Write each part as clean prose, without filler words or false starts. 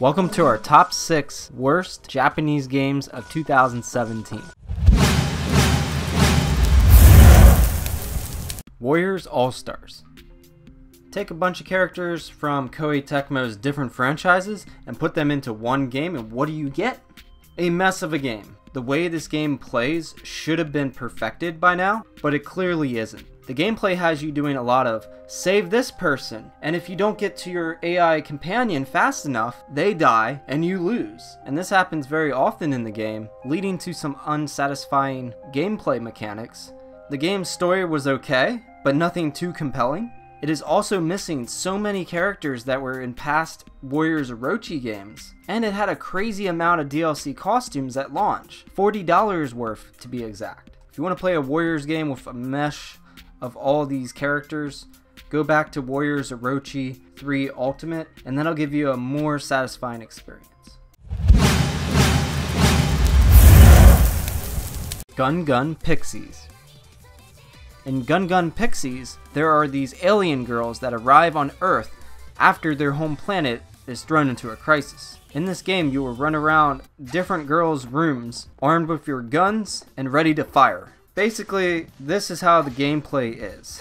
Welcome to our top 6 worst Japanese games of 2017. Warriors All-Stars. Take a bunch of characters from Koei Tecmo's different franchises and put them into one game, and what do you get? A mess of a game. The way this game plays should have been perfected by now, but it clearly isn't. The gameplay has you doing a lot of save this person, and if you don't get to your AI companion fast enough, they die and you lose. And this happens very often in the game, leading to some unsatisfying gameplay mechanics. The game's story was okay, but nothing too compelling. It is also missing so many characters that were in past Warriors Orochi games, and it had a crazy amount of DLC costumes at launch, $40 worth to be exact. If you want to play a Warriors game with a mesh of all these characters, go back to Warriors Orochi 3 Ultimate, and that'll give you a more satisfying experience. Gun Pixies. In Gun Pixies, there are these alien girls that arrive on Earth after their home planet is thrown into a crisis. In this game, you will run around different girls' rooms, armed with your guns and ready to fire. Basically, this is how the gameplay is.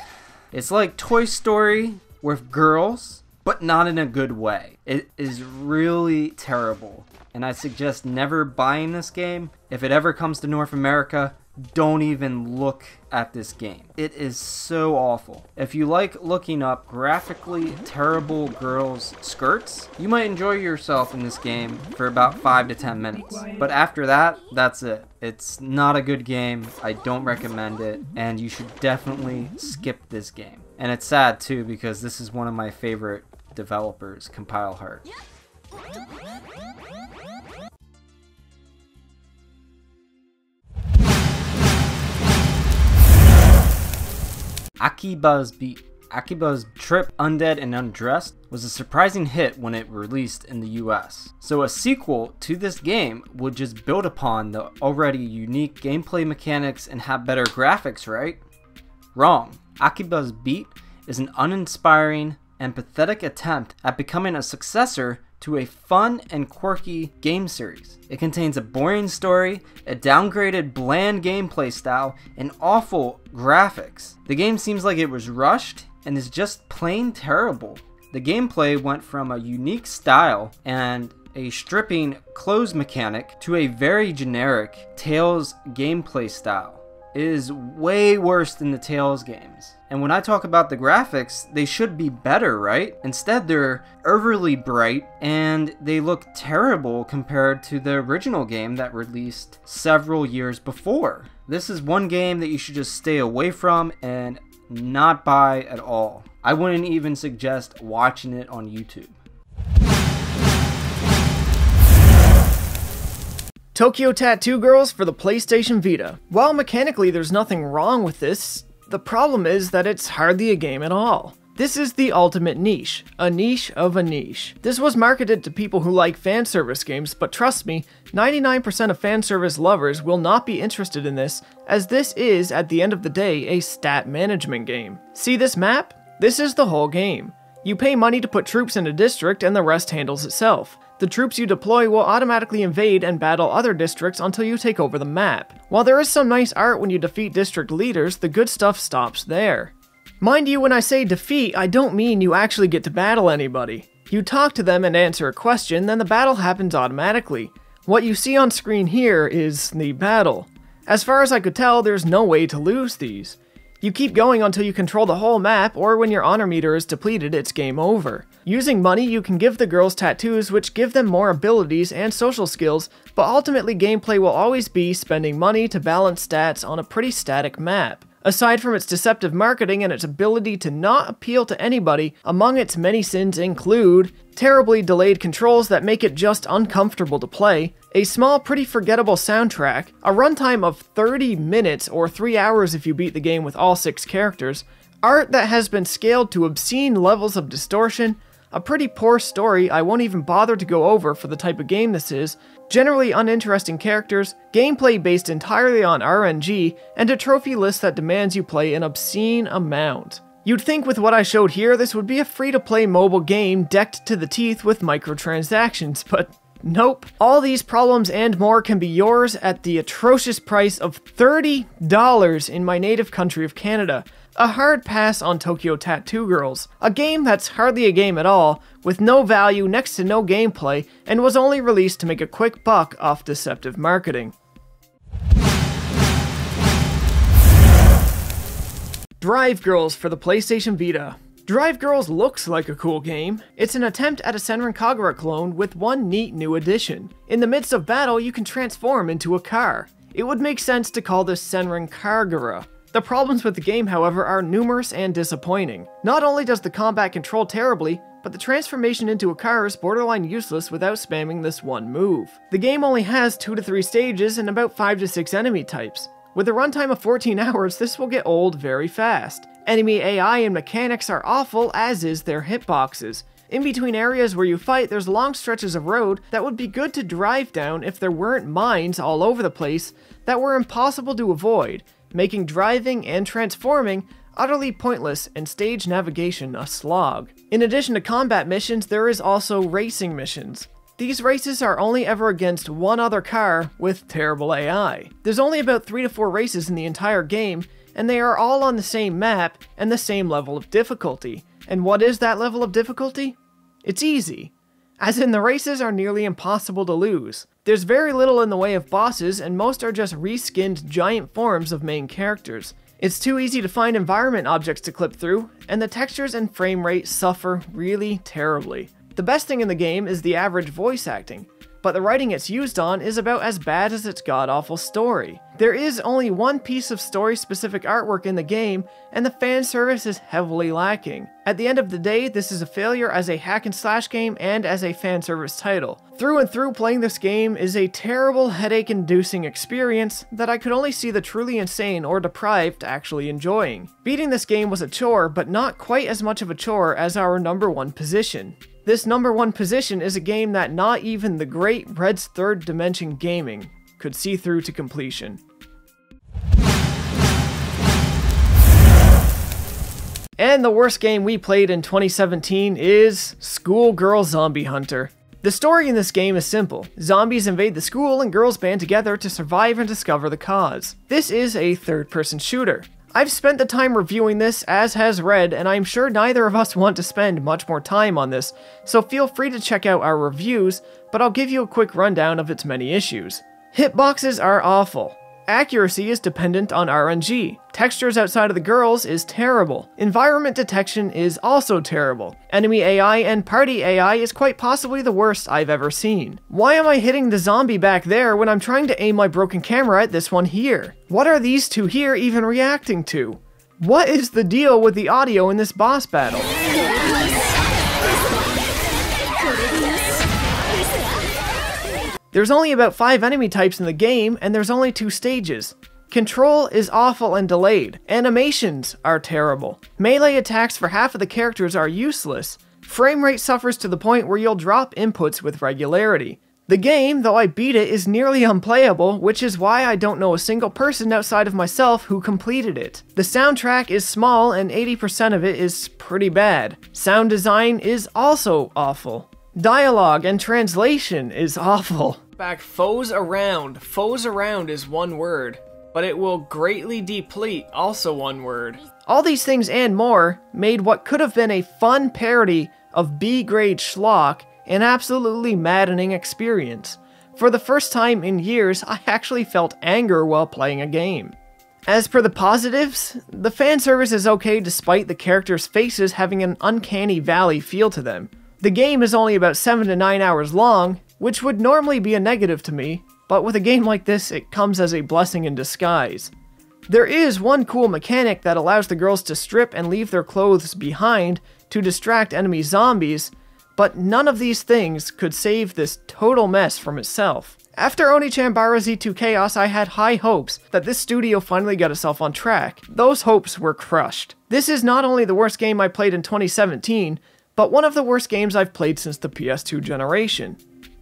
It's like Toy Story with girls, but not in a good way. It is really terrible, and I suggest never buying this game. If it ever comes to North America, don't even look at this game. It is so awful. If you like looking up graphically terrible girls' skirts, you might enjoy yourself in this game for about 5 to 10 minutes. But after that, that's it. It's not a good game. I don't recommend it, and you should definitely skip this game. And it's sad too, because this is one of my favorite developers, Compile Heart. Akiba's Trip Undead and Undressed was a surprising hit when it released in the US. So a sequel to this game would just build upon the already unique gameplay mechanics and have better graphics, right? Wrong. Akiba's Beat is an uninspiring and pathetic attempt at becoming a successor to a fun and quirky game series. It contains a boring story, a downgraded bland gameplay style, and awful graphics. The game seems like it was rushed and is just plain terrible. The gameplay went from a unique style and a stripping clothes mechanic to a very generic Tales gameplay style. It is way worse than the Tales games. And when I talk about the graphics, they should be better, right? Instead, they're overly bright and they look terrible compared to the original game that released several years before. This is one game that you should just stay away from and not buy at all. I wouldn't even suggest watching it on YouTube. Tokyo Tattoo Girls for the PlayStation Vita. While mechanically there's nothing wrong with this, the problem is that it's hardly a game at all. This is the ultimate niche, a niche of a niche. This was marketed to people who like fan service games, but trust me, 99% of fan service lovers will not be interested in this, as this is, at the end of the day, a stat management game. See this map? This is the whole game. You pay money to put troops in a district and the rest handles itself. The troops you deploy will automatically invade and battle other districts until you take over the map. While there is some nice art when you defeat district leaders, the good stuff stops there. Mind you, when I say defeat, I don't mean you actually get to battle anybody. You talk to them and answer a question, then the battle happens automatically. What you see on screen here is the battle. As far as I could tell, there's no way to lose these. You keep going until you control the whole map, or when your honor meter is depleted, it's game over. Using money, you can give the girls tattoos, which give them more abilities and social skills, but ultimately gameplay will always be spending money to balance stats on a pretty static map. Aside from its deceptive marketing and its ability to not appeal to anybody, among its many sins include terribly delayed controls that make it just uncomfortable to play, a small, pretty forgettable soundtrack, a runtime of 30 minutes or 3 hours if you beat the game with all 6 characters, art that has been scaled to obscene levels of distortion, a pretty poor story I won't even bother to go over for the type of game this is, generally uninteresting characters, gameplay based entirely on RNG, and a trophy list that demands you play an obscene amount. You'd think with what I showed here, this would be a free-to-play mobile game decked to the teeth with microtransactions, but nope. All these problems and more can be yours at the atrocious price of $30 in my native country of Canada. A hard pass on Tokyo Tattoo Girls, a game that's hardly a game at all, with no value, next to no gameplay, and was only released to make a quick buck off deceptive marketing. Drive Girls for the PlayStation Vita. Drive Girls looks like a cool game. It's an attempt at a Senran Kagura clone with one neat new addition. In the midst of battle, you can transform into a car. It would make sense to call this Senran Kagura. The problems with the game, however, are numerous and disappointing. Not only does the combat control terribly, but the transformation into a car is borderline useless without spamming this one move. The game only has 2 to 3 stages and about 5 to 6 enemy types. With a runtime of 14 hours, this will get old very fast. Enemy AI and mechanics are awful, as is their hitboxes. In between areas where you fight, there's long stretches of road that would be good to drive down if there weren't mines all over the place that were impossible to avoid, making driving and transforming utterly pointless and stage navigation a slog. In addition to combat missions, there is also racing missions. These races are only ever against one other car with terrible AI. There's only about 3 to 4 races in the entire game, and they are all on the same map and the same level of difficulty. And what is that level of difficulty? It's easy. As in, the races are nearly impossible to lose. There's very little in the way of bosses, and most are just reskinned giant forms of main characters. It's too easy to find environment objects to clip through, and the textures and frame rate suffer really terribly. The best thing in the game is the average voice acting, but the writing it's used on is about as bad as its god-awful story. There is only one piece of story-specific artwork in the game, and the fan service is heavily lacking. At the end of the day, this is a failure as a hack-and-slash game and as a fan service title. Through and through, playing this game is a terrible, headache-inducing experience that I could only see the truly insane or deprived actually enjoying. Beating this game was a chore, but not quite as much of a chore as our number 1 position. This number 1 position is a game that not even the great Red's Third Dimension Gaming could see through to completion. And the worst game we played in 2017 is Schoolgirl Zombie Hunter. The story in this game is simple. Zombies invade the school and girls band together to survive and discover the cause. This is a third-person shooter. I've spent the time reviewing this, as has Red, and I'm sure neither of us want to spend much more time on this, so feel free to check out our reviews, but I'll give you a quick rundown of its many issues. Hitboxes are awful. Accuracy is dependent on RNG. Textures outside of the girls is terrible. Environment detection is also terrible. Enemy AI and party AI is quite possibly the worst I've ever seen. Why am I hitting the zombie back there when I'm trying to aim my broken camera at this one here? What are these two here even reacting to? What is the deal with the audio in this boss battle? There's only about 5 enemy types in the game, and there's only 2 stages. Control is awful and delayed. Animations are terrible. Melee attacks for half of the characters are useless. Frame rate suffers to the point where you'll drop inputs with regularity. The game, though I beat it, is nearly unplayable, which is why I don't know a single person outside of myself who completed it. The soundtrack is small, and 80% of it is pretty bad. Sound design is also awful. Dialogue and translation is awful. Back foes around. Foes around is one word, but it will greatly deplete, also one word. All these things and more made what could have been a fun parody of B-grade schlock an absolutely maddening experience. For the first time in years, I actually felt anger while playing a game. As per the positives, the fan service is okay despite the characters' faces having an uncanny valley feel to them. The game is only about 7 to 9 hours long, which would normally be a negative to me, but with a game like this, it comes as a blessing in disguise. There is one cool mechanic that allows the girls to strip and leave their clothes behind to distract enemy zombies, but none of these things could save this total mess from itself. After Oni-chan Z2 Chaos, I had high hopes that this studio finally got itself on track. Those hopes were crushed. This is not only the worst game I played in 2017, but one of the worst games I've played since the PS2 generation.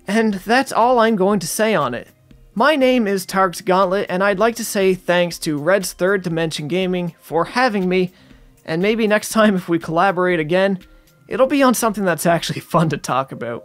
And that's all I'm going to say on it. My name is Tarks Gauntlet, and I'd like to say thanks to Red's Third Dimension Gaming for having me, And maybe next time if we collaborate again, it'll be on something that's actually fun to talk about.